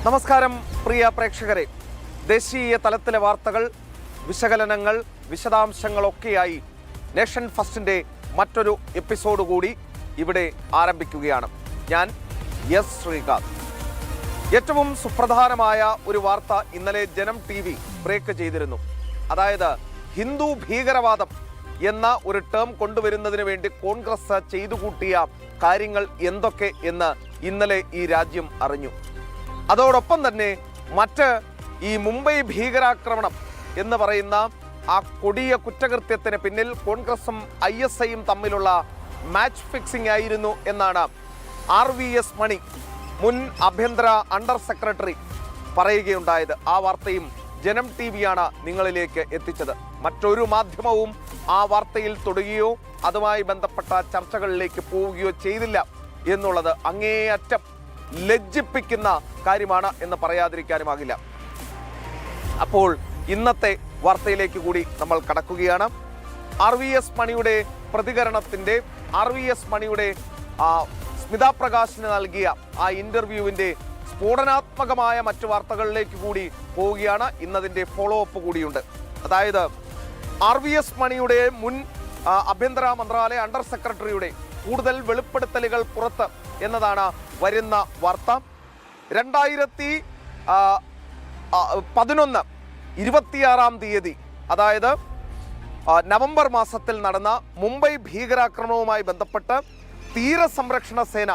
നമസ്കാരം പ്രിയ പ്രേക്ഷകരെ, ദേശീയ തലത്തിലെ വാർത്തകൾ, വിശകലനങ്ങൾ, വിശദാംശങ്ങളൊക്കെയായി നേഷൻ ഫസ്റ്റിൻ്റെ മറ്റൊരു എപ്പിസോഡ് കൂടി ഇവിടെ ആരംഭിക്കുകയാണ്. ഞാൻ എസ് ശ്രീകാന്ത്. ഏറ്റവും സുപ്രധാനമായ ഒരു വാർത്ത ഇന്നലെ ജനം TV ബ്രേക്ക് ചെയ്തിരുന്നു. അതായത് ഹിന്ദു ഭീകരവാദം എന്ന ഒരു ടേം കൊണ്ടുവരുന്നതിന് വേണ്ടി കോൺഗ്രസ് ചെയ്തു കൂട്ടിയ കാര്യങ്ങൾ എന്തൊക്കെ എന്ന് ഇന്നലെ ഈ രാജ്യം അറിഞ്ഞു. അതോടൊപ്പം തന്നെ ഈ മുംബൈ ഭീകരാക്രമണം എന്ന് പറയുന്ന ആ കൊടിയ കുറ്റകൃത്യത്തിന് പിന്നിൽ കോൺഗ്രസും ISIയും തമ്മിലുള്ള മാച്ച് ഫിക്സിംഗ് ആയിരുന്നു എന്നാണ് RVS മണി, മുൻ ആഭ്യന്തര അണ്ടർ സെക്രട്ടറി, പറയുകയുണ്ടായത്. ആ വാർത്തയും ജനം TV-യാണ് നിങ്ങളിലേക്ക് എത്തിച്ചത്. മറ്റൊരു മാധ്യമവും ആ വാർത്തയിൽ തൊടുകയോ അതുമായി ബന്ധപ്പെട്ട ചർച്ചകളിലേക്ക് പോവുകയോ ചെയ്തില്ല എന്നുള്ളത് അങ്ങേയറ്റം ലജ്ജിപ്പിക്കുന്ന കാര്യമാണ് എന്ന് പറയാതിരിക്കാനുമാകില്ല. അപ്പോൾ ഇന്നത്തെ വാർത്തയിലേക്ക് കൂടി നമ്മൾ കടക്കുകയാണ്. RVS മണിയുടെ പ്രതികരണത്തിൻ്റെ, RVS മണിയുടെ സ്മിത പ്രകാശിന് നൽകിയ ആ ഇൻ്റർവ്യൂവിൻ്റെ സ്ഫോടനാത്മകമായ മറ്റു വാർത്തകളിലേക്ക് കൂടി പോവുകയാണ്. ഇന്നതിൻ്റെ ഫോളോ അപ്പ് കൂടിയുണ്ട്. അതായത് RVS മണിയുടെ മുൻ ആഭ്യന്തര മന്ത്രാലയ അണ്ടർ സെക്രട്ടറിയുടെ കൂടുതൽ വെളിപ്പെടുത്തലുകൾ പുറത്ത് എന്നതാണ് വരുന്ന വാർത്ത. 2011 26-ാം തീയതി, അതായത് നവംബർ മാസത്തിൽ നടന്ന മുംബൈ ഭീകരാക്രമണവുമായി ബന്ധപ്പെട്ട് തീരസംരക്ഷണ സേന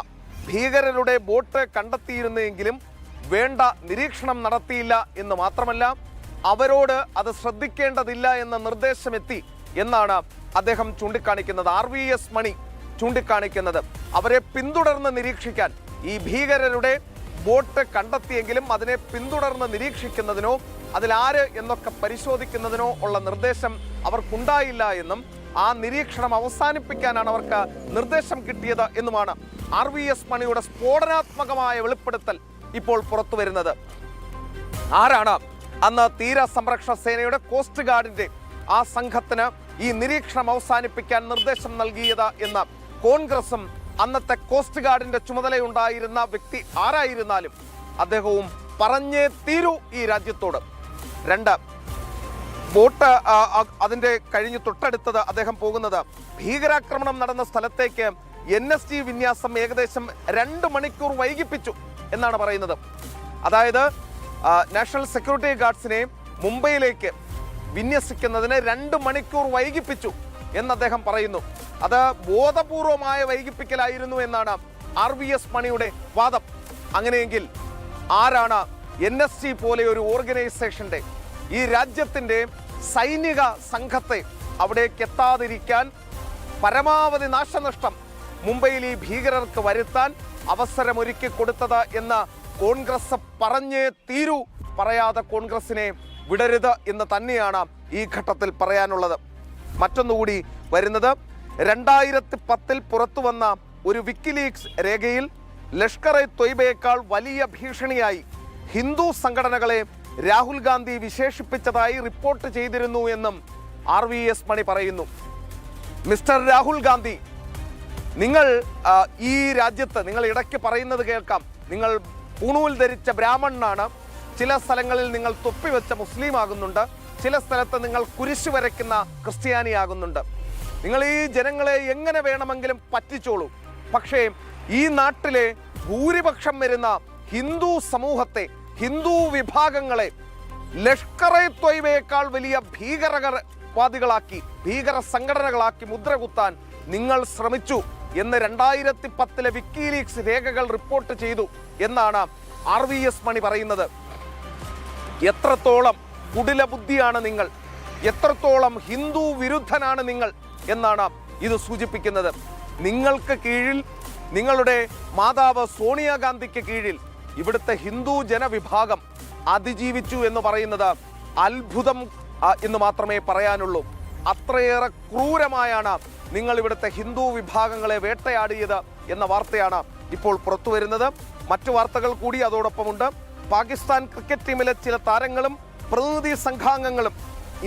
ഭീകരരുടെ ബോട്ട് കണ്ടെത്തിയിരുന്നെങ്കിലും വേണ്ട നിരീക്ഷണം നടത്തിയില്ല എന്ന് മാത്രമല്ല അവരോട് അത് ശ്രദ്ധിക്കേണ്ടതില്ല എന്ന നിർദ്ദേശമെത്തി എന്നാണ് അദ്ദേഹം ചൂണ്ടിക്കാണിക്കുന്നത്. RVS മണി ചൂണ്ടിക്കാണിക്കുന്നത് അവരെ പിന്തുടർന്ന് നിരീക്ഷിക്കാൻ, ഈ ഭീകരരുടെ ബോട്ട് കണ്ടെത്തിയെങ്കിലും അതിനെ പിന്തുടർന്ന് നിരീക്ഷിക്കുന്നതിനോ അതിലാര് എന്നൊക്കെ പരിശോധിക്കുന്നതിനോ ഉള്ള നിർദ്ദേശം അവർക്കുണ്ടായില്ല എന്നും ആ നിരീക്ഷണം അവസാനിപ്പിക്കാനാണ് അവർക്ക് നിർദ്ദേശം കിട്ടിയത് എന്നുമാണ് RVS മണിയുടെ സ്ഫോടനാത്മകമായ വെളിപ്പെടുത്തൽ ഇപ്പോൾ പുറത്തു വരുന്നത്. ആരാണ് അന്ന് തീരസംരക്ഷണ സേനയുടെ കോസ്റ്റ് ഗാർഡിന്റെ ആ സംഘത്തിന് ഈ നിരീക്ഷണം അവസാനിപ്പിക്കാൻ നിർദ്ദേശം നൽകിയത് എന്ന് കോൺഗ്രസും അന്നത്തെ കോസ്റ്റ് ഗാർഡിന്റെ ചുമതലയുണ്ടായിരുന്ന വ്യക്തി ആരായിരുന്നാലും അദ്ദേഹവും പറഞ്ഞേ തീരൂ ഈ രാജ്യത്തോട്. 2, ബോട്ട് അതിന്റെ കഴിഞ്ഞ് തൊട്ടടുത്തത് അദ്ദേഹം പോകുന്നത് ഭീകരാക്രമണം നടന്ന സ്ഥലത്തേക്ക് NSG വിന്യാസം ഏകദേശം 2 മണിക്കൂർ വൈകിപ്പിച്ചു എന്നാണ് പറയുന്നത്. അതായത് നാഷണൽ സെക്യൂരിറ്റി ഗാർഡ്സിനെ മുംബൈയിലേക്ക് വിന്യസിക്കുന്നതിന് 2 മണിക്കൂർ വൈകിപ്പിച്ചു എന്ന് അദ്ദേഹം പറയുന്നു. അത് ബോധപൂർവമായ വൈകിപ്പിക്കലായിരുന്നു എന്നാണ് RVS മണിയുടെ വാദം. അങ്ങനെയെങ്കിൽ ആരാണ് NSG പോലെ ഒരു ഓർഗനൈസേഷന്റെ, ഈ രാജ്യത്തിന്റെ സൈനിക സംഘത്തെ അവിടേക്ക് എത്താതിരിക്കാൻ, പരമാവധി നാശനഷ്ടം മുംബൈയിൽ ഈ ഭീകരർക്ക് വരുത്താൻ അവസരമൊരുക്കി കൊടുത്തത് എന്ന് കോൺഗ്രസ് പറഞ്ഞേ തീരൂ, പറയാതെ കോൺഗ്രസിനെ വിടരുത് എന്ന് തന്നെയാണ് ഈ ഘട്ടത്തിൽ പറയാനുള്ളത്. മറ്റൊന്നുകൂടി വരുന്നത് 2010 പുറത്തു വന്ന ഒരു വിക്കിലീക്സ് രേഖയിൽ ലഷ്കർ-ഇ-ത്വയ്ബയേക്കാൾ വലിയ ഭീഷണിയായി ഹിന്ദു സംഘടനകളെ രാഹുൽ ഗാന്ധി വിശേഷിപ്പിച്ചതായി റിപ്പോർട്ട് ചെയ്തിരുന്നു എന്നും RVS മണി പറയുന്നു. മിസ്റ്റർ രാഹുൽ ഗാന്ധി, നിങ്ങൾ ഈ രാജ്യത്ത്, നിങ്ങൾ ഇടയ്ക്ക് പറയുന്നത് കേൾക്കാം, നിങ്ങൾ പൂണൂൽ ധരിച്ച ബ്രാഹ്മണനാണ്, ചില സ്ഥലങ്ങളിൽ നിങ്ങൾ തൊപ്പി വെച്ച മുസ്ലിം ആകുന്നുണ്ട്, ചില സ്ഥലത്ത് നിങ്ങൾ കുരിശ് വരയ്ക്കുന്ന ക്രിസ്ത്യാനിയാകുന്നുണ്ട്. നിങ്ങൾ ഈ ജനങ്ങളെ എങ്ങനെ വേണമെങ്കിലും പറ്റിച്ചോളൂ, പക്ഷേ ഈ നാട്ടിലെ ഭൂരിപക്ഷം വരുന്ന ഹിന്ദു സമൂഹത്തെ, ഹിന്ദു വിഭാഗങ്ങളെ ലഷ്കർ-ഇ-ത്വയ്ബയേക്കാൾ വലിയ ഭീകരവാദികളാക്കി, ഭീകര സംഘടനകളാക്കി മുദ്രകുത്താൻ നിങ്ങൾ ശ്രമിച്ചു എന്ന് 2010 വിക്കിലീക്സ് രേഖകൾ റിപ്പോർട്ട് ചെയ്തു എന്നാണ് RVS മണി പറയുന്നത്. എത്രത്തോളം കുടില ബുദ്ധിയാണ് നിങ്ങൾ, എത്രത്തോളം ഹിന്ദു വിരുദ്ധനാണ് നിങ്ങൾ എന്നാണ് ഇത് സൂചിപ്പിക്കുന്നത്. നിങ്ങൾക്ക് കീഴിൽ, നിങ്ങളുടെ മാതാവ് സോണിയാഗാന്ധിക്ക് കീഴിൽ ഇവിടുത്തെ ഹിന്ദു ജനവിഭാഗം അതിജീവിച്ചു എന്ന് പറയുന്നത് അത്ഭുതം എന്ന് മാത്രമേ പറയാനുള്ളൂ. അത്രയേറെ ക്രൂരമായാണ് നിങ്ങൾ ഇവിടുത്തെ ഹിന്ദു വിഭാഗങ്ങളെ വേട്ടയാടിയത് എന്ന വാർത്തയാണ് ഇപ്പോൾ പുറത്തു വരുന്നത്. മറ്റു വാർത്തകൾ കൂടി അതോടൊപ്പമുണ്ട്. പാകിസ്ഥാൻ ക്രിക്കറ്റ് ടീമിലെ ചില താരങ്ങളും പ്രതിനിധി സംഘാംഗങ്ങളും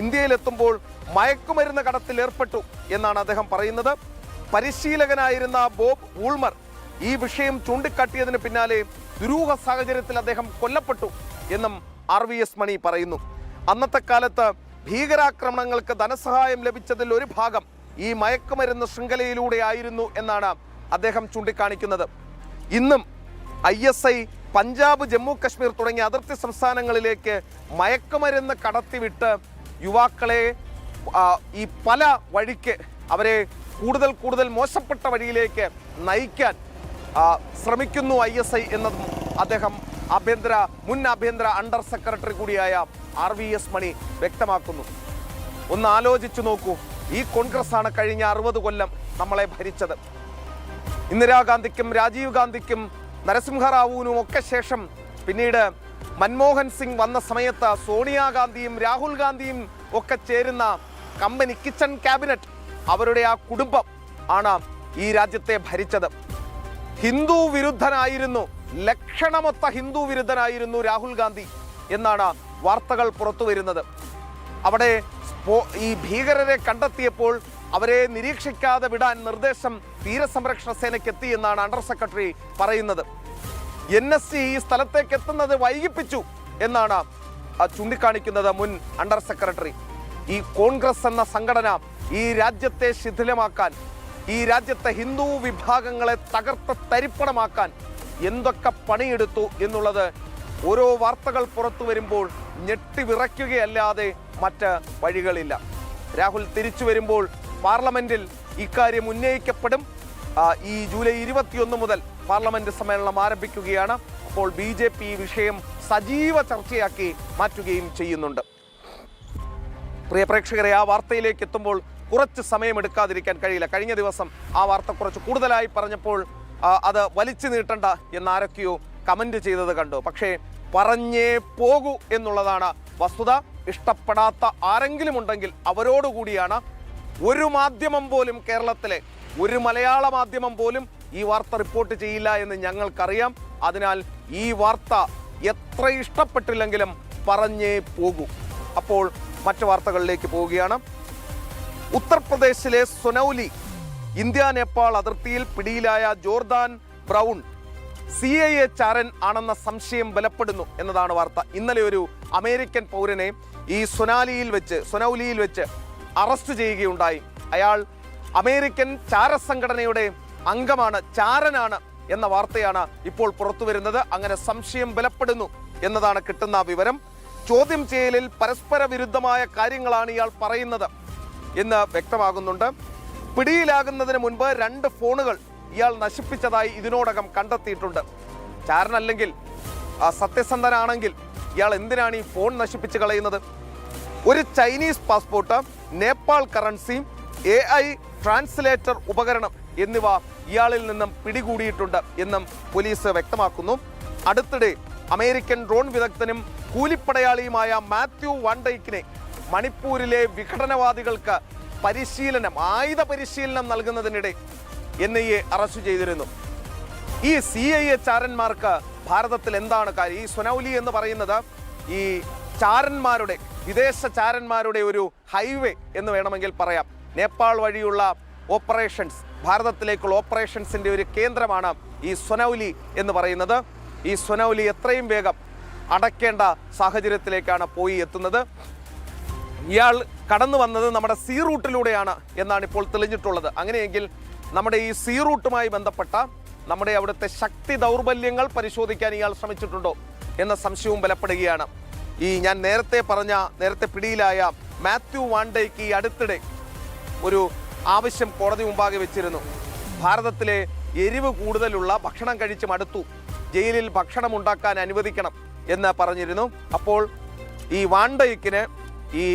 ഇന്ത്യയിലെത്തുമ്പോൾ മയക്കുമരുന്ന് കടത്തിൽ ഏർപ്പെട്ടു എന്നാണ് അദ്ദേഹം പറയുന്നത്. പരിശീലകനായിരുന്ന ബോബ് വൂൾമർ ഈ വിഷയം ചൂണ്ടിക്കാട്ടിയതിന് പിന്നാലെ ദുരൂഹ സാഹചര്യത്തിൽ അദ്ദേഹം കൊല്ലപ്പെട്ടു എന്നും RVS മണി പറയുന്നു. അന്നത്തെ കാലത്ത് ഭീകരാക്രമണങ്ങൾക്ക് ധനസഹായം ലഭിച്ചതിൽ ഒരു ഭാഗം ഈ മയക്കുമരുന്ന് ശൃംഖലയിലൂടെ ആയിരുന്നു എന്നാണ് അദ്ദേഹം ചൂണ്ടിക്കാണിക്കുന്നത്. ഇന്നും ISI പഞ്ചാബ്, ജമ്മു കശ്മീർ തുടങ്ങിയ അതിർത്തി സംസ്ഥാനങ്ങളിലേക്ക് മയക്കുമരുന്ന് കടത്തിവിട്ട് യുവാക്കളെ ഈ പല വഴിക്ക് അവരെ കൂടുതൽ മോശപ്പെട്ട വഴിയിലേക്ക് നയിക്കാൻ ശ്രമിക്കുന്നു ISI എന്നതും അദ്ദേഹം മുൻ ആഭ്യന്തര അണ്ടർ സെക്രട്ടറി കൂടിയായ RVS മണി വ്യക്തമാക്കുന്നു. ഒന്ന് ആലോചിച്ചു നോക്കൂ, ഈ കോൺഗ്രസ് ആണ് കഴിഞ്ഞ 60 കൊല്ലം നമ്മളെ ഭരിച്ചത്. ഇന്ദിരാഗാന്ധിക്കും രാജീവ് ഗാന്ധിക്കും നരസിംഹറാവുവിനും ഒക്കെ ശേഷം പിന്നീട് മൻമോഹൻ സിംഗ് വന്ന സമയത്ത് സോണിയാഗാന്ധിയും രാഹുൽ ഗാന്ധിയും ഒക്കെ ചേരുന്ന കമ്പനി കിച്ചൺ ക്യാബിനറ്റ്, അവരുടെ ആ കുടുംബം ആണ് ഈ രാജ്യത്തെ ഭരിച്ചത്. ഹിന്ദു വിരുദ്ധനായിരുന്നു, ലക്ഷണമൊത്ത ഹിന്ദു വിരുദ്ധനായിരുന്നു രാഹുൽ ഗാന്ധി എന്നാണ് വാർത്തകൾ പുറത്തു വരുന്നത്. അവിടെ ഈ ഭീകരരെ കണ്ടെത്തിയപ്പോൾ അവരെ നിരീക്ഷിക്കാതെ വിടാൻ നിർദ്ദേശം തീരസംരക്ഷണ സേനയ്ക്ക് എത്തി എന്നാണ് അണ്ടർ സെക്രട്ടറി പറയുന്നത്. NSC ഈ സ്ഥലത്തേക്ക് എത്തുന്നത് വൈകിപ്പിച്ചു എന്നാണ് ചൂണ്ടിക്കാണിക്കുന്നത് മുൻ അണ്ടർ സെക്രട്ടറി. ഈ കോൺഗ്രസ് എന്ന സംഘടന ഈ രാജ്യത്തെ ശിഥിലമാക്കാൻ, ഈ രാജ്യത്തെ ഹിന്ദു വിഭാഗങ്ങളെ തകർത്ത് തരിപ്പണമാക്കാൻ എന്തൊക്കെ പണിയെടുത്തു എന്നുള്ളത് ഓരോ വാർത്തകൾ പുറത്തു വരുമ്പോൾ ഞെട്ടിവിറയ്ക്കുകയല്ലാതെ മറ്റ് വഴികളില്ല. രാഹുൽ തിരിച്ചു വരുമ്പോൾ പാർലമെന്റിൽ ഇക്കാര്യം ഉന്നയിക്കപ്പെടും. ഈ ജൂലൈ 21 മുതൽ പാർലമെന്റ് സമ്മേളനം ആരംഭിക്കുകയാണ്. അപ്പോൾ BJP ഈ വിഷയം സജീവ ചർച്ചയാക്കി മാറ്റുകയും ചെയ്യുന്നുണ്ട്. പ്രിയ പ്രേക്ഷകരെ, ആ വാർത്തയിലേക്ക് എത്തുമ്പോൾ കുറച്ച് സമയമെടുക്കാതിരിക്കാൻ കഴിയില്ല. കഴിഞ്ഞ ദിവസം ആ വാർത്ത കുറച്ച് കൂടുതലായി പറഞ്ഞപ്പോൾ അത് വലിച്ചു നീട്ടണ്ട എന്നാരൊക്കെയോ കമന്റ് ചെയ്തത് കണ്ടു. പക്ഷേ പറഞ്ഞേ പോകൂ എന്നുള്ളതാണ് വസ്തുത. ഇഷ്ടപ്പെടാത്ത ആരെങ്കിലും ഉണ്ടെങ്കിൽ അവരോടുകൂടിയാണ്. ഒരു മാധ്യമം പോലും, കേരളത്തിലെ ഒരു മലയാള മാധ്യമം പോലും ഈ വാർത്ത റിപ്പോർട്ട് ചെയ്യില്ല എന്ന് ഞങ്ങൾക്കറിയാം. അതിനാൽ ഈ വാർത്ത എത്ര ഇഷ്ടപ്പെട്ടില്ലെങ്കിലും പറഞ്ഞേ പോകൂ. അപ്പോൾ മറ്റു വാർത്തകളിലേക്ക് പോവുകയാണ്. ഉത്തർപ്രദേശിലെ സൊനൌലി ഇന്ത്യ നേപ്പാൾ അതിർത്തിയിൽ പിടിയിലായ ജോർദാൻ ബ്രൗൺ CIA ചാരൻ ആണെന്ന സംശയം ബലപ്പെടുന്നു എന്നതാണ് വാർത്ത. ഇന്നലെ ഒരു അമേരിക്കൻ പൗരനെ ഈ സൊനൌലിയിൽ വെച്ച് അറസ്റ്റ് ചെയ്യുകയുണ്ടായി. അയാൾ അമേരിക്കൻ ചാരസംഘടനയുടെ അംഗമാണ്, ചാരനാണ് എന്ന വാർത്തയാണ് ഇപ്പോൾ പുറത്തു വരുന്നത്. അങ്ങനെ സംശയം ബലപ്പെടുന്നു എന്നതാണ് കിട്ടുന്ന വിവരം. ചോദ്യം ചെയ്യലിൽ പരസ്പര വിരുദ്ധമായ കാര്യങ്ങളാണ് ഇയാൾ പറയുന്നത് എന്ന് വ്യക്തമാകുന്നുണ്ട്. പിടിയിലാകുന്നതിന് മുൻപ് 2 ഫോണുകൾ ഇയാൾ നശിപ്പിച്ചതായി ഇതിനോടകം കണ്ടെത്തിയിട്ടുണ്ട്. ചാരനല്ലെങ്കിൽ, സത്യസന്ധനാണെങ്കിൽ ഇയാൾ എന്തിനാണ് ഈ ഫോൺ നശിപ്പിച്ച് കളയുന്നത്? ഒരു Chinese passport, Nepal currency, AI translator ഉപകരണം എന്നിവ ഇയാളിൽ നിന്നും പിടികൂടിയിട്ടുണ്ട് എന്നും പോലീസ് വ്യക്തമാക്കുന്നു. അടുത്തിടെ അമേരിക്കൻ ഡ്രോൺ വിദഗ്ധനും കൂലിപ്പടയാളിയുമായ മാത്യു വാൻഡൈക്കിനെ മണിപ്പൂരിലെ വിഘടനവാദികൾക്ക് ആയുധ പരിശീലനം നൽകുന്നതിനിടെ NIA അറസ്റ്റ് ചെയ്തിരുന്നു. ഈ CIA ചാരന്മാർക്ക് ഭാരതത്തിൽ എന്താണ് കാര്യം? ഈ സൊനൌലി എന്ന് പറയുന്നത് ഈ ചാരന്മാരുടെ, വിദേശ ചാരന്മാരുടെ ഒരു ഹൈവേ എന്ന് വേണമെങ്കിൽ പറയാം. നേപ്പാൾ വഴിയുള്ള ഓപ്പറേഷൻസ്, ഭാരതത്തിലേക്കുള്ള ഓപ്പറേഷൻസിൻ്റെ ഒരു കേന്ദ്രമാണ് ഈ സൊനൌലി എന്ന് പറയുന്നത്. ഈ സൊനൌലി എത്രയും വേഗം അടയ്ക്കേണ്ട സാഹചര്യത്തിലേക്കാണ് പോയി എത്തുന്നത്. ഇയാൾ കടന്നു വന്നത് നമ്മുടെ സീ റൂട്ടിലൂടെയാണ് എന്നാണ് ഇപ്പോൾ തെളിഞ്ഞിട്ടുള്ളത്. അങ്ങനെയെങ്കിൽ നമ്മുടെ ഈ സീ റൂട്ടുമായി ബന്ധപ്പെട്ട നമ്മുടെ അവിടുത്തെ ശക്തി ദൗർബല്യങ്ങൾ പരിശോധിക്കാൻ ഇയാൾ ശ്രമിച്ചിട്ടുണ്ടോ എന്ന സംശയവും ബലപ്പെടുകയാണ്. ഞാൻ നേരത്തെ പിടിയിലായ മാത്യു വാൻഡൈക്ക് ഈ അടുത്തിടെ ഒരു ആവശ്യം കോടതി മുമ്പാകെ വെച്ചിരുന്നു. ഭാരതത്തിലെ എരിവ് കൂടുതലുള്ള ഭക്ഷണം കഴിച്ച് മടുത്തു, ജയിലിൽ ഭക്ഷണം ഉണ്ടാക്കാൻ അനുവദിക്കണം എന്ന് പറഞ്ഞിരുന്നു. അപ്പോൾ ഈ വാൻഡൈക്കിന് ഈ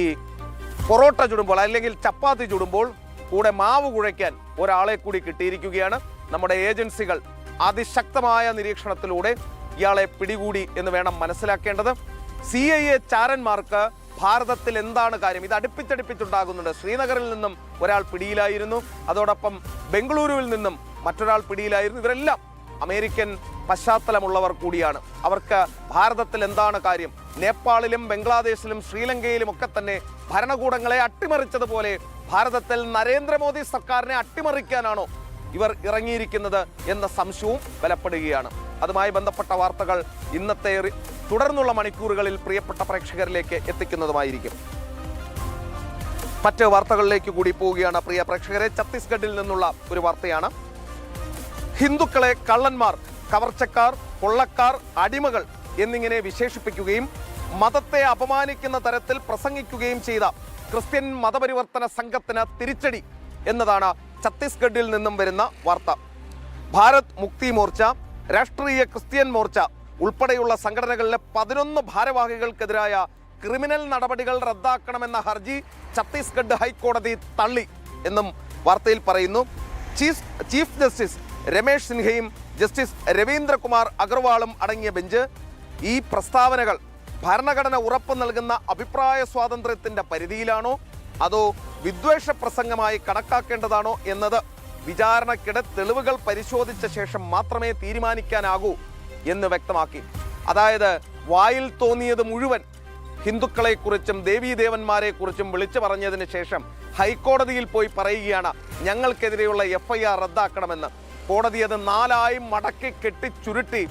പൊറോട്ട ചുടുമ്പോൾ അല്ലെങ്കിൽ ചപ്പാത്തി ചുടുമ്പോൾ കൂടെ മാവ് കുഴയ്ക്കാൻ ഒരാളെ കൂടി കിട്ടിയിരിക്കുകയാണ്. നമ്മുടെ ഏജൻസികൾ അതിശക്തമായ നിരീക്ഷണത്തിലൂടെ ഇയാളെ പിടികൂടി എന്ന് വേണം മനസ്സിലാക്കേണ്ടത്. CIA ചാരന്മാർക്ക് ഭാരതത്തിൽ എന്താണ് കാര്യം? ഇത് അടുപ്പിച്ചടുപ്പിച്ചുണ്ടാകുന്നുണ്ട്. ശ്രീനഗറിൽ നിന്നും ഒരാൾ പിടിയിലായിരുന്നു, അതോടൊപ്പം ബംഗളൂരുവിൽ നിന്നും മറ്റൊരാൾ പിടിയിലായിരുന്നു. ഇവരെല്ലാം അമേരിക്കൻ പശ്ചാത്തലമുള്ളവർ കൂടിയാണ്. അവർക്ക് ഭാരതത്തിൽ എന്താണ് കാര്യം? നേപ്പാളിലും ബംഗ്ലാദേശിലും ശ്രീലങ്കയിലും ഒക്കെ തന്നെ ഭരണകൂടങ്ങളെ അട്ടിമറിച്ചതുപോലെ ഭാരതത്തിൽ നരേന്ദ്രമോദി സർക്കാരിനെ അട്ടിമറിക്കാനാണോ ഇവർ ഇറങ്ങിയിരിക്കുന്നത് എന്ന സംശയവും ബലപ്പെടുകയാണ്. അതുമായി ബന്ധപ്പെട്ട വാർത്തകൾ ഇന്നത്തെ തുടർന്നുള്ള മണിക്കൂറുകളിൽ പ്രിയപ്പെട്ട പ്രേക്ഷകരിലേക്ക് എത്തിക്കുന്നതുമായിരിക്കും. മറ്റ് വാർത്തകളിലേക്ക് കൂടി പോവുകയാണ് പ്രിയ പ്രേക്ഷകരെ. ഛത്തീസ്ഗഡിൽ നിന്നുള്ള ഒരു വാർത്തയാണ്. ഹിന്ദുക്കളെ കള്ളന്മാർ, കവർച്ചക്കാർ, കൊള്ളക്കാർ, അടിമകൾ എന്നിങ്ങനെ വിശേഷിപ്പിക്കുകയും മതത്തെ അപമാനിക്കുന്ന തരത്തിൽ പ്രസംഗിക്കുകയും ചെയ്ത ക്രിസ്ത്യൻ മതപരിവർത്തന സംഘത്തിന് തിരിച്ചടി എന്നതാണ് ഛത്തീസ്ഗഡിൽ നിന്നും വരുന്ന വാർത്ത. ഭാരത് മുക്തി മോർച്ച, രാഷ്ട്രീയ ക്രിസ്ത്യൻ മോർച്ച ഉൾപ്പെടെയുള്ള സംഘടനകളിലെ 11 ഭാരവാഹികൾക്കെതിരായ ക്രിമിനൽ നടപടികൾ റദ്ദാക്കണമെന്ന ഹർജി ഛത്തീസ്ഗഡ് ഹൈക്കോടതി തള്ളി എന്നും വാർത്തയിൽ പറയുന്നു. ചീഫ് ജസ്റ്റിസ് രമേശ് സിൻഹയും ജസ്റ്റിസ് രവീന്ദ്രകുമാർ അഗർവാളും അടങ്ങിയ ബെഞ്ച് ഈ പ്രസ്താവനകൾ ഭരണഘടന ഉറപ്പ് നൽകുന്ന അഭിപ്രായ സ്വാതന്ത്ര്യത്തിന്റെ പരിധിയിലാണോ അതോ വിദ്വേഷ പ്രസംഗമായി കണക്കാക്കേണ്ടതാണോ എന്നത് വിചാരണയ്ക്കിടെ തെളിവുകൾ പരിശോധിച്ച ശേഷം മാത്രമേ തീരുമാനിക്കാനാകൂ എന്ന് വ്യക്തമാക്കി. അതായത് വായിൽ തോന്നിയത് മുഴുവൻ ഹിന്ദുക്കളെക്കുറിച്ചും ദേവീദേവന്മാരെക്കുറിച്ചും വിളിച്ചു പറഞ്ഞതിന് ശേഷം ഹൈക്കോടതിയിൽ പോയി പറയുകയാണ് ഞങ്ങൾക്കെതിരെയുള്ള FIR റദ്ദാക്കണമെന്ന്. കോടതി അത് 4 മടക്കി കെട്ടി ചുരുട്ടി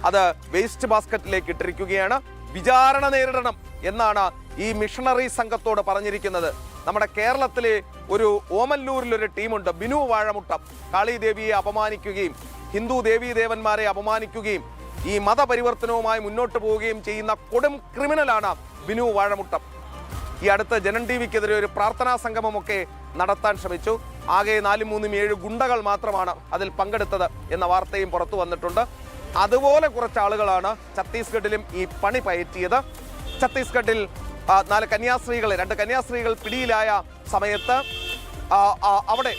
അത് വേസ്റ്റ് ബാസ്ക്കറ്റിലേക്ക് ഇട്ടിരിക്കുകയാണ്. വിചാരണ നേരിടണം എന്നാണ് ഈ മിഷണറി സംഘത്തോട് പറഞ്ഞിരിക്കുന്നത്. നമ്മുടെ കേരളത്തിലെ ഒരു ഓമല്ലൂരിലൊരു ടീമുണ്ട്, ബിനു വാഴമുട്ടം. കാളിദേവിയെ അപമാനിക്കുകയും ഹിന്ദു ദേവീദേവന്മാരെ അപമാനിക്കുകയും ഈ മതപരിവർത്തനവുമായി മുന്നോട്ട് പോവുകയും ചെയ്യുന്ന കൊടും ക്രിമിനലാണ് ബിനു വാഴമുട്ടം. ഈ അടുത്ത് ജനൻ ടിവിക്കെതിരെ ഒരു പ്രാർത്ഥനാ സംഗമമൊക്കെ നടത്താൻ ശ്രമിച്ചു. ആകെ 4 3 7 ഗുണ്ടകൾ മാത്രമാണ് അതിൽ പങ്കെടുത്തത് എന്ന വാർത്തയും പുറത്തു വന്നിട്ടുണ്ട്. അതുപോലെ കുറച്ച് ആളുകളാണ് ഛത്തീസ്ഗഡിലും ഈ പണി പയറ്റിയത്. ഛത്തീസ്ഗഡിൽ 2 കന്യാസ്ത്രീകൾ പിടിയിലായ സമയത്ത് അവിടെ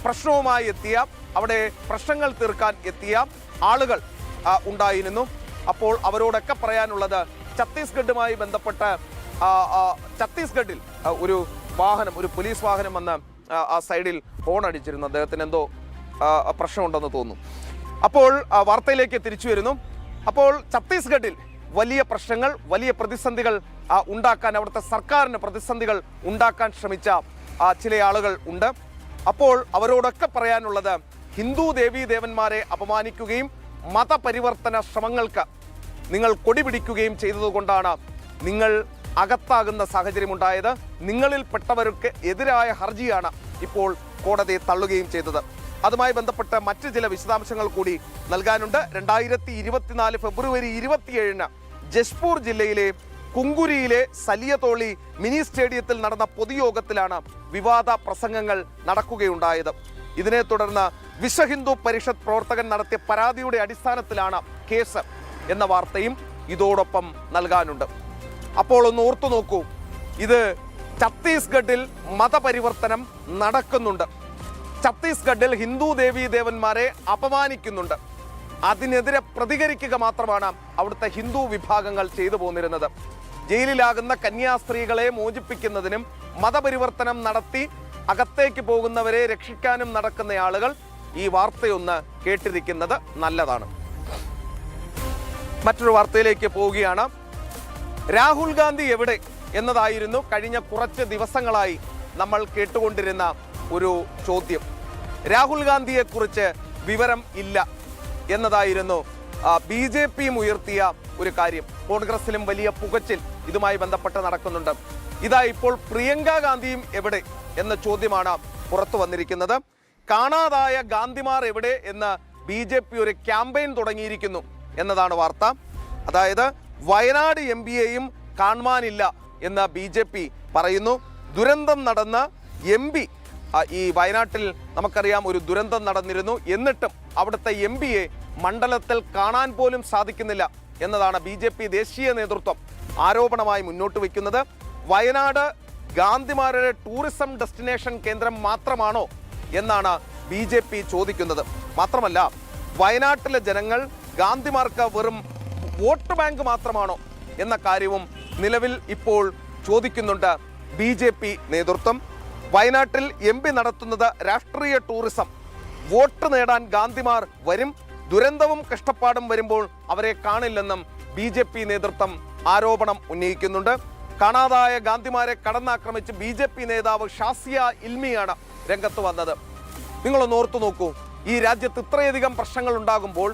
പ്രശ്നവുമായി എത്തിയ, അവിടെ പ്രശ്നങ്ങൾ തീർക്കാൻ എത്തിയ ആളുകൾ ഉണ്ടായിരുന്നു. അപ്പോൾ അവരോടൊക്കെ പറയാനുള്ളത് ഛത്തീസ്ഗഡുമായി ബന്ധപ്പെട്ട് ഛത്തീസ്ഗഡിൽ ഒരു വാഹനം, ഒരു പോലീസ് വാഹനം വന്ന് ആ സൈഡിൽ ഹോൺ അടിച്ചിരുന്നു. അദ്ദേഹത്തിന് എന്തോ പ്രശ്നമുണ്ടെന്ന് തോന്നുന്നു. അപ്പോൾ വാർത്തയിലേക്ക് തിരിച്ചു വരുന്നു. അപ്പോൾ ഛത്തീസ്ഗഡിൽ വലിയ പ്രശ്നങ്ങൾ, വലിയ പ്രതിസന്ധികൾ ഉണ്ടാക്കാൻ, അവിടുത്തെ സർക്കാരിന് പ്രതിസന്ധികൾ ഉണ്ടാക്കാൻ ശ്രമിച്ച ചില ആളുകൾ ഉണ്ട്. അപ്പോൾ അവരോടൊക്കെ പറയാനുള്ളത് ഹിന്ദു ദേവീദേവന്മാരെ അപമാനിക്കുകയും മതപരിവർത്തന ശ്രമങ്ങൾക്ക് നിങ്ങൾ കൊടിപിടിക്കുകയും ചെയ്തതുകൊണ്ടാണ് നിങ്ങൾ അകത്താകുന്ന സാഹചര്യമുണ്ടായത്. നിങ്ങളിൽ പെട്ടവർക്ക് എതിരായ ഹർജിയാണ് ഇപ്പോൾ കോടതി തള്ളുകയും ചെയ്തത്. അതുമായി ബന്ധപ്പെട്ട മറ്റ് ചില വിശദാംശങ്ങൾ കൂടി നൽകാനുണ്ട്. 2024 ഫെബ്രുവരി 27 ജശ്പൂർ ജില്ലയിലെ കുങ്കുരിയിലെ സലിയതോളി മിനി സ്റ്റേഡിയത്തിൽ നടന്ന പൊതുയോഗത്തിലാണ് വിവാദ പ്രസംഗങ്ങൾ നടക്കുകയുണ്ടായത്. ഇതിനെ തുടർന്ന് വിശ്വ ഹിന്ദു പരിഷത്ത് പ്രവർത്തകൻ നടത്തിയ പരാതിയുടെ അടിസ്ഥാനത്തിലാണ് കേസ് എന്ന വാർത്തയും ഇതോടൊപ്പം നൽകാനുണ്ട്. അപ്പോൾ ഒന്ന് ഓർത്തു നോക്കൂ, ഇത് ഛത്തീസ്ഗഡിൽ മതപരിവർത്തനം നടക്കുന്നുണ്ട്. ഛത്തീസ്ഗഡിൽ ഹിന്ദു ദേവീദേവന്മാരെ അപമാനിക്കുന്നുണ്ട്. അതിനെതിരെ പ്രതികരിക്കുക മാത്രമാണ് അവിടുത്തെ ഹിന്ദു വിഭാഗങ്ങൾ ചെയ്തു പോന്നിരുന്നത്. ജയിലിലാകുന്ന കന്യാസ്ത്രീകളെ മോചിപ്പിക്കുന്നതിനും മതപരിവർത്തനം നടത്തി അകത്തേക്ക് പോകുന്നവരെ രക്ഷിക്കാനും നടക്കുന്ന ആളുകൾ ഈ വാർത്തയൊന്ന് കേട്ടിരിക്കുന്നത് നല്ലതാണ്. മറ്റൊരു വാർത്തയിലേക്ക് പോവുകയാണ്. രാഹുൽ ഗാന്ധി എവിടെ എന്നതായിരുന്നു കഴിഞ്ഞ കുറച്ച് ദിവസങ്ങളായി നമ്മൾ കേട്ടുകൊണ്ടിരുന്ന ഒരു ചോദ്യം. രാഹുൽ ഗാന്ധിയെക്കുറിച്ച് വിവരം ഇല്ല എന്നതായിരുന്നു BJP ഉയർത്തിയ ഒരു കാര്യം. കോൺഗ്രസിലും വലിയ പുകച്ചിൽ ഇതുമായി ബന്ധപ്പെട്ട് നടക്കുന്നുണ്ട്. ഇതാ ഇപ്പോൾ പ്രിയങ്ക ഗാന്ധിയും എവിടെ എന്ന ചോദ്യമാണ് പുറത്തു വന്നിരിക്കുന്നത്. കാണാതായ ഗാന്ധിമാർ എവിടെ എന്ന് BJP ഒരു ക്യാമ്പയിൻ തുടങ്ങിയിരിക്കുന്നു എന്നതാണ് വാർത്ത. അതായത് വയനാട് MPയെയും കാണുവാനില്ല എന്ന് BJP പറയുന്നു. ദുരന്തം നടന്ന MP, ഈ വയനാട്ടിൽ നമുക്കറിയാം ഒരു ദുരന്തം നടന്നിരുന്നു, എന്നിട്ടും അവിടുത്തെ MPയെ മണ്ഡലത്തിൽ കാണാൻ പോലും സാധിക്കുന്നില്ല എന്നതാണ് BJP ദേശീയ നേതൃത്വം ആരോപണമായി മുന്നോട്ട് വയ്ക്കുന്നത്. വയനാട് ഗാന്ധിമാരുടെ ടൂറിസം ഡെസ്റ്റിനേഷൻ കേന്ദ്രം മാത്രമാണോ എന്നാണ് BJP ചോദിക്കുന്നത്. മാത്രമല്ല, വയനാട്ടിലെ ജനങ്ങൾ ഗാന്ധിമാർക്ക് വെറും വോട്ട് ബാങ്ക് മാത്രമാണോ എന്ന കാര്യവും നിലവിൽ ഇപ്പോൾ ചോദിക്കുന്നുണ്ട് BJP നേതൃത്വം. വയനാട്ടിൽ MP നടത്തുന്നത് രാഷ്ട്രീയ ടൂറിസം. വോട്ട് നേടാൻ ഗാന്ധിമാർ വരും, ദുരന്തവും കഷ്ടപ്പാടും വരുമ്പോൾ അവരെ കാണില്ലെന്നും BJP നേതൃത്വം ആരോപണം ഉന്നയിക്കുന്നുണ്ട്. കാണാതായ ഗാന്ധിമാരെ കടന്നാക്രമിച്ച് BJP നേതാവ് ഷാസിയ ഇൽമിയാണ് രംഗത്ത് വന്നത്. നിങ്ങളൊന്ന് ഓർത്തു നോക്കൂ, ഈ രാജ്യത്ത് ഇത്രയധികം പ്രശ്നങ്ങൾ ഉണ്ടാകുമ്പോൾ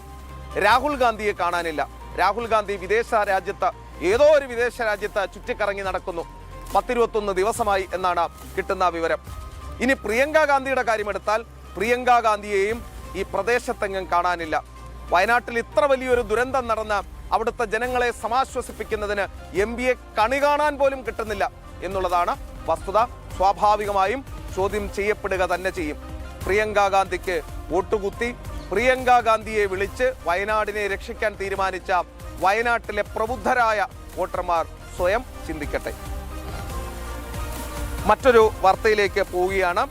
രാഹുൽ ഗാന്ധിയെ കാണാനില്ല. രാഹുൽ ഗാന്ധി ഏതോ ഒരു വിദേശ രാജ്യത്ത് ചുറ്റിക്കറങ്ങി നടക്കുന്നു. 10-21 ദിവസമായി എന്നാണ് കിട്ടുന്ന വിവരം. ഇനി പ്രിയങ്ക ഗാന്ധിയുടെ കാര്യമെടുത്താൽ പ്രിയങ്ക ഗാന്ധിയെയും ഈ പ്രദേശത്തെങ്ങും കാണാനില്ല. വയനാട്ടിൽ ഇത്ര വലിയൊരു ദുരന്തം നടന്ന അവിടുത്തെ ജനങ്ങളെ സമാശ്വസിപ്പിക്കുന്നതിന് എംപിയെ കണി കാണാൻ പോലും കിട്ടുന്നില്ല എന്നുള്ളതാണ് വസ്തുത. സ്വാഭാവികമായും ചോദ്യം ചെയ്യപ്പെടുക തന്നെ ചെയ്യും. പ്രിയങ്ക ഗാന്ധിക്ക് വോട്ടുകുത്തി പ്രിയങ്ക ഗാന്ധിയെ വിളിച്ച് വയനാടിനെ രക്ഷിക്കാൻ തീരുമാനിച്ച വയനാട്ടിലെ പ്രബുദ്ധരായ വോട്ടർമാർ സ്വയം ചിന്തിക്കട്ടെ. മറ്റൊരു വാർത്തയിലേക്ക് പോവുകയാണ്.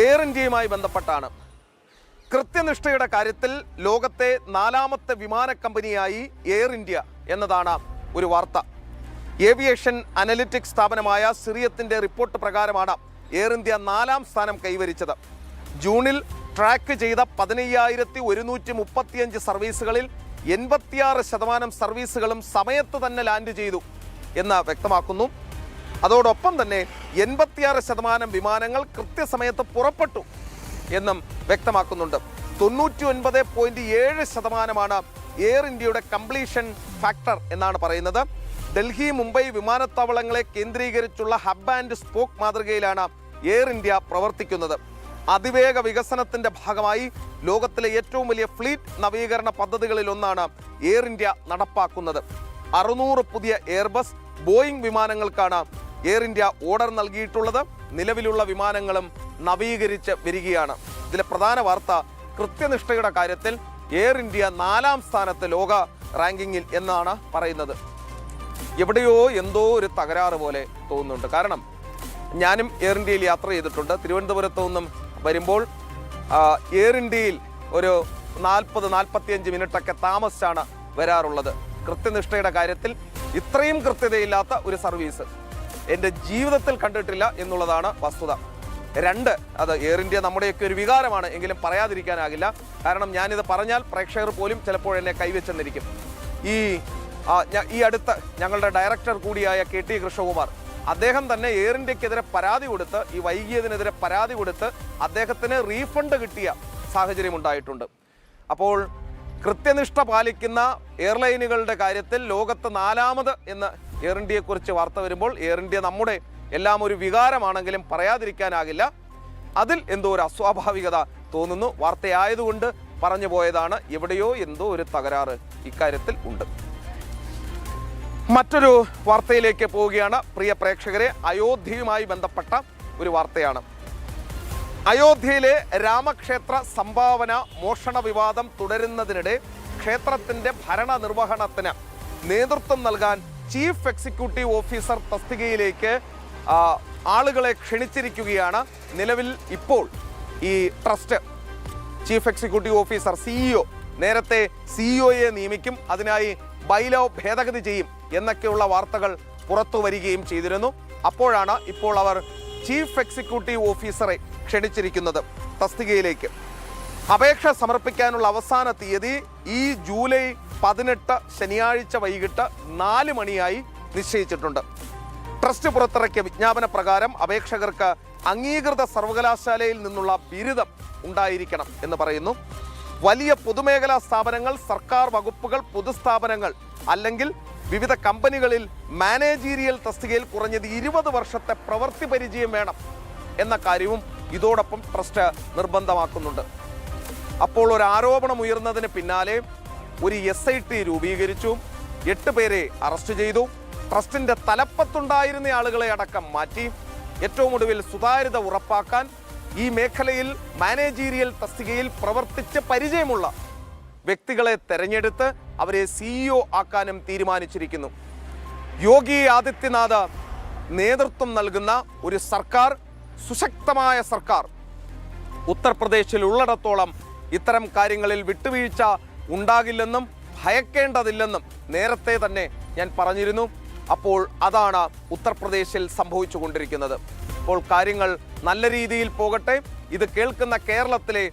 എയർ ഇന്ത്യയുമായി ബന്ധപ്പെട്ടാണ്. കൃത്യനിഷ്ഠയുടെ കാര്യത്തിൽ ലോകത്തെ 4ാമത്തെ വിമാന കമ്പനിയായി എയർ ഇന്ത്യ എന്നതാണ് ഒരു വാർത്ത. ഏവിയേഷൻ അനലിറ്റിക്സ് സ്ഥാപനമായ സിറിയത്തിന്റെ റിപ്പോർട്ട് പ്രകാരമാണ് എയർ ഇന്ത്യ 4ാം സ്ഥാനം കൈവരിച്ചത്. ജൂണിൽ ട്രാക്ക് ചെയ്ത 15,135 സർവീസുകളിൽ 86% സർവീസുകളും സമയത്ത് തന്നെ ലാൻഡ് ചെയ്തു എന്ന് വ്യക്തമാക്കുന്നു. അതോടൊപ്പം തന്നെ 86% വിമാനങ്ങൾ കൃത്യസമയത്ത് പുറപ്പെട്ടു എന്നും വ്യക്തമാക്കുന്നുണ്ട്. 99.7% എയർ ഇന്ത്യയുടെ കംപ്ലീഷൻ ഫാക്ടർ എന്നാണ് പറയുന്നത്. ഡൽഹി, മുംബൈ വിമാനത്താവളങ്ങളെ കേന്ദ്രീകരിച്ചുള്ള ഹബ് ആൻഡ് സ്പോക്ക് മാതൃകയിലാണ് എയർ ഇന്ത്യ പ്രവർത്തിക്കുന്നത്. അതിവേഗ വികസനത്തിന്റെ ഭാഗമായി ലോകത്തിലെ ഏറ്റവും വലിയ ഫ്ലീറ്റ് നവീകരണ പദ്ധതികളിൽ ഒന്നാണ് എയർ ഇന്ത്യ നടപ്പാക്കുന്നത്. 600 പുതിയ എയർബസ്, ബോയിങ് വിമാനങ്ങൾക്കാണ് എയർ ഇന്ത്യ ഓർഡർ നൽകിയിട്ടുള്ളത്. നിലവിലുള്ള വിമാനങ്ങളും നവീകരിച്ച് വരികയാണ്. ഇതിലെ പ്രധാന വാർത്ത കൃത്യനിഷ്ഠയുടെ കാര്യത്തിൽ എയർ ഇന്ത്യ 4ാം സ്ഥാനത്ത് ലോക റാങ്കിങ്ങിൽ എന്നാണ് പറയുന്നത്. എവിടെയോ എന്തോ ഒരു തകരാറ് പോലെ തോന്നുന്നുണ്ട്. കാരണം ഞാനും എയർ ഇന്ത്യയിൽ യാത്ര ചെയ്തിട്ടുണ്ട്. തിരുവനന്തപുരത്തു നിന്നും വരുമ്പോൾ എയർ ഇന്ത്യയിൽ ഒരു 40-45 മിനിറ്റൊക്കെ താമസിച്ചാണ് വരാറുള്ളത്. കൃത്യനിഷ്ഠയുടെ കാര്യത്തിൽ ഇത്രയും കൃത്യതയില്ലാത്ത ഒരു സർവീസ് എൻ്റെ ജീവിതത്തിൽ കണ്ടിട്ടില്ല എന്നുള്ളതാണ് വസ്തുത. 2, അത് എയർ ഇന്ത്യ നമ്മുടെയൊക്കെ ഒരു വികാരമാണ്, എങ്കിലും പറയാതിരിക്കാനാകില്ല. കാരണം ഞാനിത് പറഞ്ഞാൽ പ്രേക്ഷകർ പോലും ചിലപ്പോൾ എന്നെ കൈവച്ചെന്നിരിക്കും. ഈ അടുത്ത് ഞങ്ങളുടെ ഡയറക്ടർ കൂടിയായ KT കൃഷ്ണകുമാർ, അദ്ദേഹം തന്നെ എയർ ഇന്ത്യക്കെതിരെ പരാതി കൊടുത്ത്, ഈ വൈകിയതിനെതിരെ പരാതി കൊടുത്ത് അദ്ദേഹത്തിന് റീഫണ്ട് കിട്ടിയ സാഹചര്യം ഉണ്ടായിട്ടുണ്ട്. അപ്പോൾ കൃത്യനിഷ്ഠ പാലിക്കുന്ന എയർലൈനുകളുടെ കാര്യത്തിൽ ലോകത്ത് 4ാമത് എന്ന് എയർ ഇന്ത്യയെക്കുറിച്ച് വാർത്ത വരുമ്പോൾ എയർ ഇന്ത്യ നമ്മുടെ എല്ലാം ഒരു വികാരമാണെങ്കിലും പറയാതിരിക്കാനാകില്ല. അതിൽ എന്തോ ഒരു അസ്വാഭാവികത തോന്നുന്നു. വാർത്തയായതുകൊണ്ട് പറഞ്ഞു പോയതാണ്. എവിടെയോ എന്തോ ഒരു തകരാറ് ഇക്കാര്യത്തിൽ ഉണ്ട്. മറ്റൊരു വാർത്തയിലേക്ക് പോവുകയാണ് പ്രിയ പ്രേക്ഷകരെ. അയോധ്യയുമായി ബന്ധപ്പെട്ട ഒരു വാർത്തയാണ്. അയോധ്യയിലെ രാമക്ഷേത്ര സംഭാവന മോഷണ വിവാദം തുടരുന്നതിനിടെ ക്ഷേത്രത്തിന്റെ ഭരണ നിർവഹണത്തിന് നേതൃത്വം നൽകാൻ ചീഫ് എക്സിക്യൂട്ടീവ് ഓഫീസർ തസ്തികയിലേക്ക് ആളുകളെ ക്ഷണിച്ചിരിക്കുകയാണ്. നിലവിൽ ഇപ്പോൾ ഈ trust chief executive officer CEO, നേരത്തെ CEOയെ നിയമിക്കും, അതിനായി ബൈലോ ഭേദഗതി ചെയ്യും എന്നൊക്കെയുള്ള വാർത്തകൾ പുറത്തു വരികയും ചെയ്തിരുന്നു. അപ്പോഴാണ് ഇപ്പോൾ അവർ ചീഫ് എക്സിക്യൂട്ടീവ് ഓഫീസറെ ക്ഷണിച്ചിരിക്കുന്നത് തസ്തികയിലേക്ക്. അപേക്ഷ സമർപ്പിക്കാനുള്ള അവസാന തീയതി ഈ ജൂലൈ 18 ശനിയാഴ്ച വൈകിട്ട് 4 മണിയായി നിശ്ചയിച്ചിട്ടുണ്ട്. ട്രസ്റ്റ് പുറത്തിറക്കിയ വിജ്ഞാപന പ്രകാരം അപേക്ഷകർക്ക് അംഗീകൃത സർവകലാശാലയിൽ നിന്നുള്ള ബിരുദം ഉണ്ടായിരിക്കണം എന്ന് പറയുന്നു. വലിയ പൊതുമേഖലാ സ്ഥാപനങ്ങൾ, സർക്കാർ വകുപ്പുകൾ, പൊതുസ്ഥാപനങ്ങൾ അല്ലെങ്കിൽ വിവിധ കമ്പനികളിൽ മാനേജീരിയൽ തസ്തികയിൽ കുറഞ്ഞത് 20 വർഷത്തെ പ്രവൃത്തി പരിചയം വേണം എന്ന കാര്യവും ഇതോടൊപ്പം ട്രസ്റ്റ് നിർബന്ധമാക്കുന്നുണ്ട്. അപ്പോൾ ഒരു ആരോപണം ഉയർന്നതിന് പിന്നാലെ ഒരു SIT രൂപീകരിച്ചു. 8 പേരെ അറസ്റ്റ് ചെയ്തു. ട്രസ്റ്റിന്റെ തലപ്പത്തുണ്ടായിരുന്ന ആളുകളെ അടക്കം മാറ്റി. ഏറ്റവും ഒടുവിൽ സുതാര്യത ഉറപ്പാക്കാൻ ഈ മേഖലയിൽ മാനേജീരിയൽ തസ്തികയിൽ പ്രവർത്തിച്ച് പരിചയമുള്ള വ്യക്തികളെ തെരഞ്ഞെടുത്ത് അവരെ CEO ആക്കാനും തീരുമാനിച്ചിരിക്കുന്നു. യോഗി ആദിത്യനാഥ് നേതൃത്വം നൽകുന്ന ഒരു സർക്കാർ, സുശക്തമായ സർക്കാർ, ഉത്തർപ്രദേശിൽ ഉള്ളിടത്തോളം ഇത്തരം കാര്യങ്ങളിൽ വിട്ടുവീഴ്ച ഉണ്ടാകില്ലെന്നും ഭയക്കേണ്ടതില്ലെന്നും നേരത്തെ തന്നെ ഞാൻ പറഞ്ഞിരുന്നു. അപ്പോൾ അതാണ് ഉത്തർപ്രദേശിൽ സംഭവിച്ചുകൊണ്ടിരിക്കുന്നത്. അപ്പോൾ കാര്യങ്ങൾ നല്ല രീതിയിൽ പോകട്ടെ. ഇത് കേൾക്കുന്ന കേരളത്തിലെ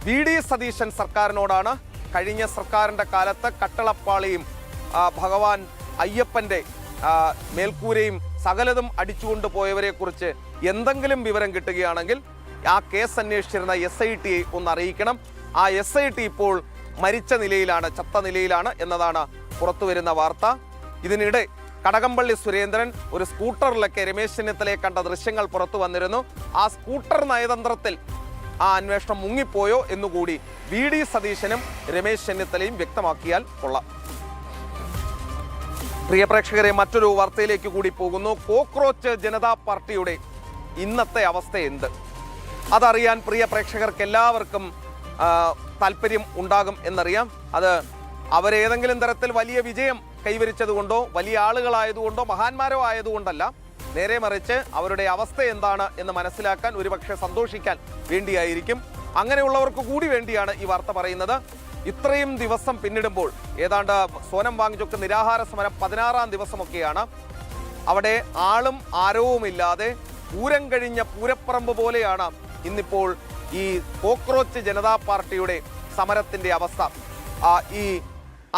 VD സതീശൻ സർക്കാരിനോടാണ് കഴിഞ്ഞ സർക്കാരിൻ്റെ കാലത്ത് കട്ടളപ്പാളിയും ഭഗവാൻ അയ്യപ്പൻ്റെ മേൽക്കൂരയും സകലതും അടിച്ചുകൊണ്ട് പോയവരെക്കുറിച്ച് എന്തെങ്കിലും വിവരം കിട്ടുകയാണെങ്കിൽ ആ കേസ് അന്വേഷിച്ചിരുന്ന SIT ഒന്ന് അറിയിക്കണം. ആ SIT ഇപ്പോൾ മരിച്ച നിലയിലാണ്, ചത്ത നിലയിലാണ് എന്നതാണ് പുറത്തു വരുന്ന വാർത്ത. ഇതിനിടെ കടകംപള്ളി സുരേന്ദ്രൻ ഒരു സ്കൂട്ടറിലൊക്കെ രമേശ് ചെന്നിത്തലയെ കണ്ട ദൃശ്യങ്ങൾ പുറത്തു വന്നിരുന്നു. ആ സ്കൂട്ടർ നയതന്ത്രത്തിൽ ആ അന്വേഷണം മുങ്ങിപ്പോയോ എന്നുകൂടി VD സതീശനും രമേശ് ചെന്നിത്തലയും വ്യക്തമാക്കിയാൽ കൊള്ളാം. പ്രിയ പ്രേക്ഷകരെ, മറ്റൊരു വാർത്തയിലേക്ക് കൂടി പോകുന്നു. കോക്രോച്ച് ജനതാ പാർട്ടിയുടെ ഇന്നത്തെ അവസ്ഥ എന്ത്? അതറിയാൻ പ്രിയ പ്രേക്ഷകർക്ക് എല്ലാവർക്കും താല്പര്യം ഉണ്ടാകും എന്നറിയാം. അത് അവരേതെങ്കിലും തരത്തിൽ വലിയ വിജയം കൈവരിച്ചതുകൊണ്ടോ വലിയ ആളുകളായതുകൊണ്ടോ മഹാന്മാരോ ആയതുകൊണ്ടല്ല, നേരെ മറിച്ച് അവരുടെ അവസ്ഥ എന്താണ് എന്ന് മനസ്സിലാക്കാൻ, ഒരുപക്ഷെ സന്തോഷിക്കാൻ വേണ്ടിയായിരിക്കും. അങ്ങനെയുള്ളവർക്ക് കൂടി വേണ്ടിയാണ് ഈ വാർത്ത പറയുന്നത്. ഇത്രയും ദിവസം പിന്നിടുമ്പോൾ, ഏതാണ്ട് സോനം വാങ്ചോക്ക് നിരാഹാര സമരം 16ാം ദിവസമൊക്കെയാണ്, അവിടെ ആളും ആരവുമില്ലാതെ പൂരം കഴിഞ്ഞ പൂരപ്പറമ്പ് പോലെയാണ് ഇന്നിപ്പോൾ ഈ കോക്രോച്ച് ജനതാ പാർട്ടിയുടെ സമരത്തിൻ്റെ അവസ്ഥ. ഈ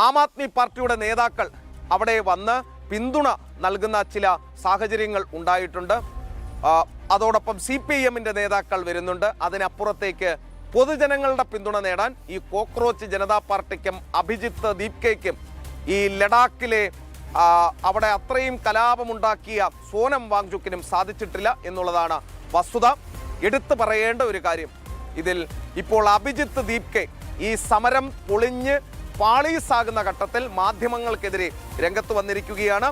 ആം ആദ്മി പാർട്ടിയുടെ നേതാക്കൾ അവിടെ വന്ന് പിന്തുണ നൽകുന്ന ചില സാഹചര്യങ്ങൾ ഉണ്ടായിട്ടുണ്ട്. അതോടൊപ്പം CPIMന്റെ നേതാക്കൾ വരുന്നുണ്ട്. അതിനപ്പുറത്തേക്ക് പൊതുജനങ്ങളുടെ പിന്തുണ നേടാൻ ഈ കോക്രോച്ച് ജനതാ പാർട്ടിക്കും അഭിജിത്ത് ദീപ്കയ്ക്കും ഈ ലഡാക്കിലെ അവിടെ അത്രയും കലാപമുണ്ടാക്കിയ സോനം വാങ്ചുക്കിനും സാധിച്ചിട്ടില്ല എന്നുള്ളതാണ് വസ്തുത. എടുത്തു പറയേണ്ട ഒരു കാര്യം, ഇതിൽ ഇപ്പോൾ അഭിജിത്ത് ദീപ്കെ ഈ സമരം പൊളിഞ്ഞ് പാളീസാകുന്ന ഘട്ടത്തിൽ മാധ്യമങ്ങൾക്കെതിരെ രംഗത്ത് വന്നിരിക്കുകയാണ്.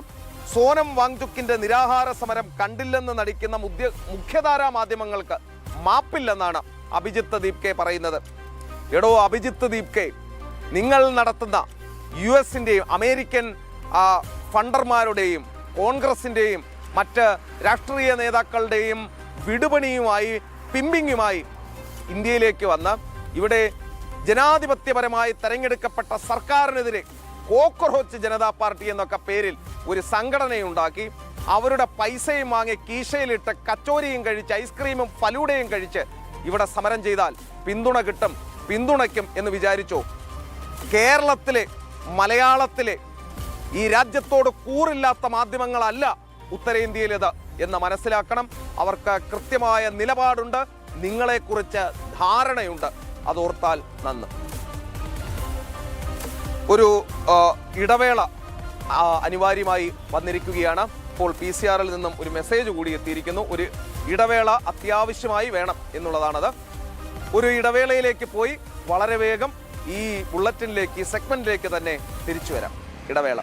സോനം വാങ്ചുക്കിന്റെ നിരാഹാര സമരം കണ്ടില്ലെന്ന് നടിക്കുന്ന മുഖ്യധാരാ മാധ്യമങ്ങൾക്ക് മാപ്പില്ലെന്നാണ് അഭിജിത്ത് ദീപ്കെ പറയുന്നത്. എടോ അഭിജിത്ത് ദീപ്കെ, നിങ്ങൾ നടത്തുന്ന US-ന്റെയും അമേരിക്കൻ ഫണ്ടർമാരുടെയും കോൺഗ്രസിൻ്റെയും മറ്റ് രാഷ്ട്രീയ നേതാക്കളുടെയും വിടുപണിയുമായി, പിമ്പിങ്ങുമായി ഇന്ത്യയിലേക്ക് വന്ന് ഇവിടെ ജനാധിപത്യപരമായി തെരഞ്ഞെടുക്കപ്പെട്ട സർക്കാരിനെതിരെ കോക്രോച്ച് ജനതാ പാർട്ടി എന്നൊക്കെ പേരിൽ ഒരു സംഘടനയുണ്ടാക്കി അവരുടെ പൈസയും വാങ്ങി കീശയിലിട്ട് കച്ചോരിയും കഴിച്ച് ഐസ്ക്രീമും ഫലൂഡയും കഴിച്ച് ഇവിടെ സമരം ചെയ്താൽ പിന്തുണ കിട്ടും, പിന്തുണയ്ക്കും എന്ന് വിചാരിച്ചോ? കേരളത്തിലെ, മലയാളത്തിലെ, ഈ രാജ്യത്തോട് കൂറില്ലാത്ത മാധ്യമങ്ങളല്ല ഉത്തരേന്ത്യയിലേത് എന്ന് മനസ്സിലാക്കണം. അവർക്ക് കൃത്യമായ നിലപാടുണ്ട്, നിങ്ങളെക്കുറിച്ച് ധാരണയുണ്ട്. അതോർത്താൽ നന്ന്. ഒരു ഇടവേള അനിവാര്യമായി വന്നിരിക്കുകയാണ്. ഇപ്പോൾ PCR-ൽ നിന്നും ഒരു മെസ്സേജ് കൂടി എത്തിയിരിക്കുന്നു. ഒരു ഇടവേള അത്യാവശ്യമായി വേണം എന്നുള്ളതാണത്. ഒരു ഇടവേളയിലേക്ക് പോയി വളരെ വേഗം ഈ ബുള്ളറ്റിനിലേക്ക്, ഈ സെഗ്മെന്റിലേക്ക് തന്നെ തിരിച്ചു വരാം. ഇടവേള.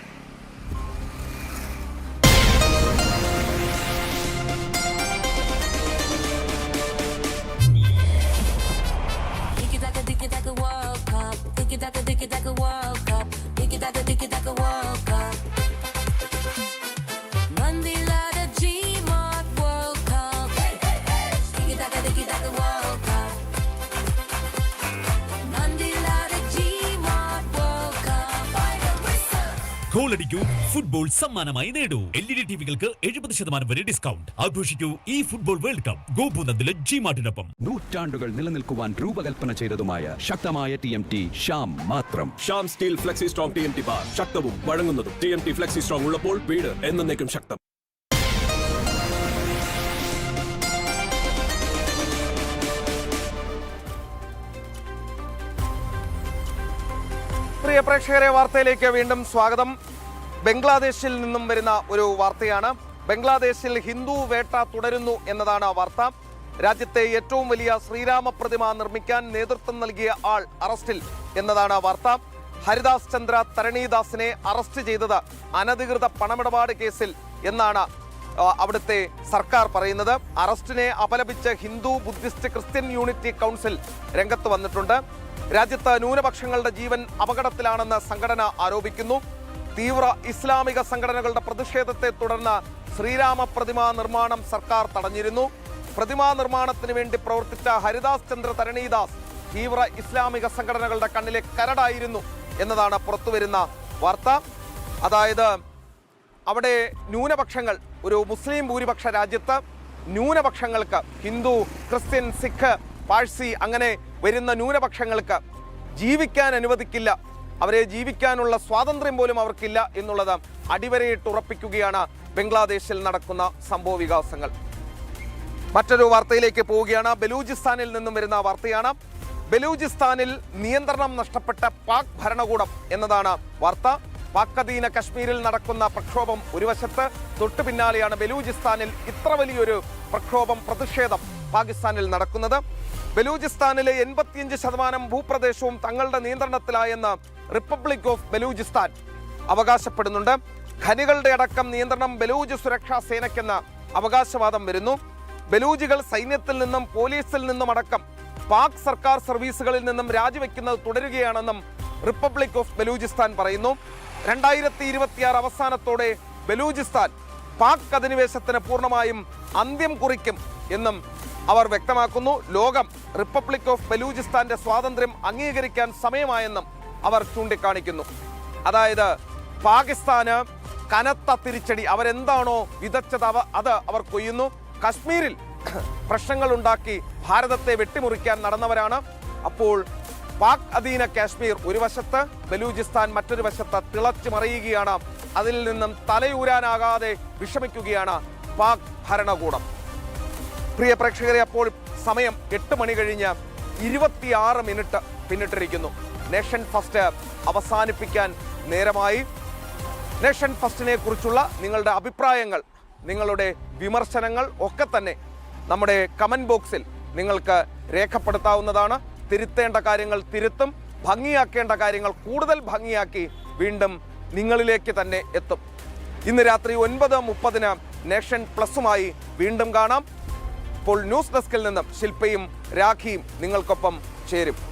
ഗോളടിക്കൂ, ഫുട്ബോൾ സമ്മാനമായി നേടൂ. LED ടിവികൾക്ക് 70% വരെ ഡിസ്കൗണ്ട്. ആഘോഷിക്കൂ ഈ ഫുട്ബോൾ വേൾഡ് കപ്പ് ഗോപുനന്ദിലെ ജിമാർട്ടിനൊപ്പം. നൂറ്റാണ്ടുകൾ നിലനിൽക്കുവാൻ രൂപകൽപ്പന ചെയ്തതുമായ ശക്തമായ TMT ഷ്യാം മാത്രം. Shyam steel flexi strong TMT bar, ശക്തവും വഴങ്ങുന്നതും. TMT ഫ്ലെക്സി സ്ട്രോങ് ഉള്ളപ്പോൾ വീട് എന്നേക്കും ശക്തം. പ്രിയ പ്രേക്ഷകരെ, വാർത്തയിലേക്ക് വീണ്ടും സ്വാഗതം. ബംഗ്ലാദേശിൽ നിന്നും വരുന്ന ഒരു വാർത്തയാണ്. ബംഗ്ലാദേശിൽ ഹിന്ദു വേട്ട തുടരുന്നു എന്നതാണ് വാർത്ത. രാജ്യത്തെ ഏറ്റവും വലിയ ശ്രീരാമ പ്രതിമ നിർമ്മിക്കാൻ നേതൃത്വം നൽകിയ ആൾ അറസ്റ്റിൽ എന്നതാണ് വാർത്ത. ഹരിദാസ് ചന്ദ്ര തരണീദാസിനെ അറസ്റ്റ് ചെയ്തത് അനധികൃത പണമിടപാട് കേസിൽ എന്നാണ് അവിടുത്തെ സർക്കാർ പറയുന്നത്. അറസ്റ്റിനെ അപലപിച്ച് Hindu, Buddhist, Christian unity council രംഗത്ത് വന്നിട്ടുണ്ട്. രാജ്യത്ത് ന്യൂനപക്ഷങ്ങളുടെ ജീവൻ അപകടത്തിലാണെന്ന് സംഘടന ആരോപിക്കുന്നു. തീവ്ര ഇസ്ലാമിക സംഘടനകളുടെ പ്രതിഷേധത്തെ തുടർന്ന് ശ്രീരാമ പ്രതിമാ നിർമ്മാണം സർക്കാർ തടഞ്ഞിരുന്നു. പ്രതിമാ നിർമ്മാണത്തിന് വേണ്ടി പ്രവർത്തിച്ച ഹരിദാസ് ചന്ദ്ര തരണീദാസ് തീവ്ര ഇസ്ലാമിക സംഘടനകളുടെ കണ്ണിലെ കരടായിരുന്നു എന്നതാണ് പുറത്തുവരുന്ന വാർത്ത. അതായത് അവിടെ ന്യൂനപക്ഷങ്ങൾ, ഒരു മുസ്ലിം ഭൂരിപക്ഷ രാജ്യത്ത് ന്യൂനപക്ഷങ്ങൾക്ക്, ഹിന്ദു, ക്രിസ്ത്യൻ, സിഖ്, പാഴ്സി അങ്ങനെ വരുന്ന ന്യൂനപക്ഷങ്ങൾക്ക് ജീവിക്കാൻ അനുവദിക്കില്ല, അവരെ ജീവിക്കാനുള്ള സ്വാതന്ത്ര്യം പോലും അവർക്കില്ല എന്നുള്ളത് അടിവരയിട്ട് ഉറപ്പിക്കുകയാണ് ബംഗ്ലാദേശിൽ നടക്കുന്ന സംഭവ വികാസങ്ങൾ. മറ്റൊരു വാർത്തയിലേക്ക് പോവുകയാണ്. ബലൂചിസ്ഥാനിൽ നിന്നും വരുന്ന വാർത്തയാണ്. ബലൂചിസ്ഥാനിൽ നിയന്ത്രണം നഷ്ടപ്പെട്ട പാക് ഭരണകൂടം എന്നതാണ് വാർത്ത. പാക് അധീന കശ്മീരിൽ നടക്കുന്ന പ്രക്ഷോഭം ഒരു വശത്ത്, തൊട്ടു പിന്നാലെയാണ് ബലൂചിസ്ഥാനിൽ ഇത്ര വലിയൊരു പ്രക്ഷോഭം, പ്രതിഷേധം പാകിസ്ഥാനിൽ നടക്കുന്നത്. ബലൂചിസ്ഥാനിലെ 85% ഭൂപ്രദേശവും തങ്ങളുടെ നിയന്ത്രണത്തിലായെന്ന് റിപ്പബ്ലിക് ഓഫ് ബലൂചിസ്ഥാൻ അവകാശപ്പെടുന്നുണ്ട്. ഖനികളുടെ അടക്കം നിയന്ത്രണം ബലൂജ് സുരക്ഷാ സേനയ്ക്കെന്ന അവകാശവാദം വരുന്നു. ബലൂജികൾ സൈന്യത്തിൽ നിന്നും പോലീസിൽ നിന്നും അടക്കം പാക് സർക്കാർ സർവീസുകളിൽ നിന്നും രാജിവെക്കുന്നത് തുടരുകയാണെന്നും റിപ്പബ്ലിക് ഓഫ് ബലൂചിസ്ഥാൻ പറയുന്നു. 2026 അവസാനത്തോടെ ബലൂചിസ്ഥാൻ പാക് അധിനിവേശത്തിന് പൂർണ്ണമായും അന്ത്യം കുറിക്കും എന്നും അവർ വ്യക്തമാക്കുന്നു. ലോകം റിപ്പബ്ലിക് ഓഫ് ബലൂചിസ്ഥാന്റെ സ്വാതന്ത്ര്യം അംഗീകരിക്കാൻ സമയമായെന്നും അവർ ചൂണ്ടിക്കാണിക്കുന്നു. അതായത് പാകിസ്ഥാന് കനത്ത തിരിച്ചടി, അവരെന്താണോ വിതച്ചത് അത് അവർ കൊയ്യുന്നു. കശ്മീരിൽ പ്രശ്നങ്ങൾ ഉണ്ടാക്കി ഭാരതത്തെ വെട്ടിമുറിക്കാൻ നടന്നവരാണ്. അപ്പോൾ പാക് അധീന കാശ്മീർ ഒരു വശത്ത്, ബലൂചിസ്ഥാൻ മറ്റൊരു വശത്ത് തിളച്ചു മറിയുകയാണ്. അതിൽ നിന്നും തലയൂരാനാകാതെ വിഷമിക്കുകയാണ് പാക് ഭരണകൂടം. പ്രിയ പ്രേക്ഷകരെ, അപ്പോൾ സമയം 8 മണി കഴിഞ്ഞ് 26 മിനിറ്റ് പിന്നിട്ടിരിക്കുന്നു. നേഷൻ ഫസ്റ്റ് അവസാനിപ്പിക്കാൻ നേരമായി. നേഷൻ ഫസ്റ്റിനെ കുറിച്ചുള്ള നിങ്ങളുടെ അഭിപ്രായങ്ങൾ, നിങ്ങളുടെ വിമർശനങ്ങൾ ഒക്കെ തന്നെ നമ്മുടെ കമൻറ്റ് ബോക്സിൽ നിങ്ങൾക്ക് രേഖപ്പെടുത്താവുന്നതാണ്. തിരുത്തേണ്ട കാര്യങ്ങൾ തിരുത്തും, ഭംഗിയാക്കേണ്ട കാര്യങ്ങൾ കൂടുതൽ ഭംഗിയാക്കി വീണ്ടും നിങ്ങളിലേക്ക് തന്നെ എത്തും. ഇന്ന് രാത്രി 9:30 നേഷൻ പ്ലസുമായി വീണ്ടും കാണാം. ഇപ്പോൾ ന്യൂസ് ഡെസ്കിൽ നിന്നും ശില്പയും രാഖിയും നിങ്ങൾക്കൊപ്പം ചേരും.